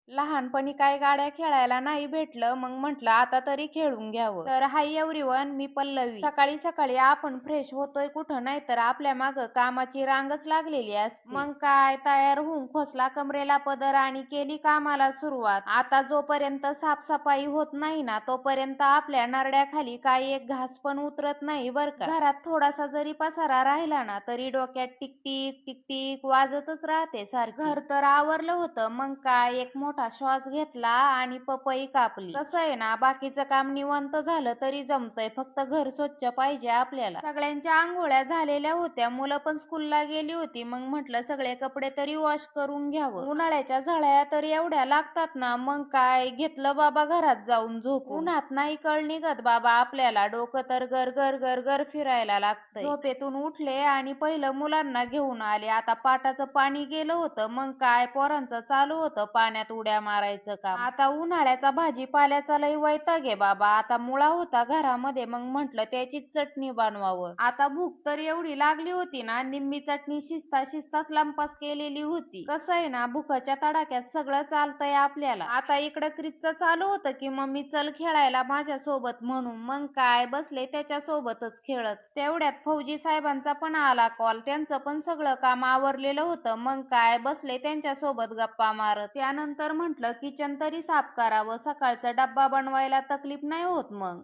लहानपणी काही गाड्या खेळायला नाही भेटलं, मग म्हटलं आता तरी खेळून घ्यावं. तर हाय एव्हरीवन, मी पल्लवी. सकाळी सकाळी आपण फ्रेश होतोय कुठं, नाही तर आपल्या मागं कामाची रांगच लागलेली असते. मग काय, तयार होऊन खोचला कमरेला पदर आणि केली कामाला सुरुवात. आता जोपर्यंत साफसफाई होत नाही ना, तोपर्यंत आपल्या नरड्याखाली काही एक घास पण उतरत नाही बर का. घरात थोडासा जरी पसारा राहिला ना, तरी डोक्यात टिकटिक टिकटिक वाजतच राहते सारखी. घर तर आवरलं होतं, मग काय एक मोठा श्वास घेतला आणि पपई कापली. कसं आहे ना, बाकीचं काम निवांत झालं तरी जमतंय, फक्त घर स्वच्छ पाहिजे आपल्याला. सगळ्यांच्या आंघोळ्या झालेल्या होत्या, मुलं पण स्कूलला गेली होती. मग म्हटलं सगळे कपडे तरी वॉश करून घ्यावं. उन्हाळ्याच्या झळ्या तर एवढ्या लागतात ना, मग काय घेतलं बाबा घरात जाऊन झोप. उन्हात नाही कळ निघत बाबा आपल्याला, डोकं तर गरगर गरगर फिरायला लागतंय. झोपेतून उठले आणि पहिलं मुलांना घेऊन आले. आता पाटाचं पाणी गेलं होतं, मग काय पोरांचं चालू होतं पाण्यात उड्या मारायचं काम. आता उन्हाळ्याचा भाजीपाल्याचा लय वैताग आहे बाबा. आता मुळा होता घरामध्ये, मग म्हटलं त्याचीच चटणी बनवावं. आता भूक तर एवढी लागली होती ना, निम्मी चटणी शिजता शिजताच लंपास केलेली होती. कसं आहे ना, भुकाच्या तडाख्यात सगळं चालतंय आपल्याला. आता इकडं क्रिसचं चालू होतं की मम्मी चल खेळायला माझ्या सोबत म्हणून, मग काय बसले त्याच्या सोबतच खेळत. तेवढ्यात फौजी साहेबांचा पण आला कॉल. त्यांचं पण सगळं काम आवरलेलं होतं, मग काय बसले त्यांच्या सोबत गप्पा मारत. त्यानंतर म्हटलं किचन तरी साफ करावं, सकाळचा डब्बा बनवायला तकलीफ नाही होत मग.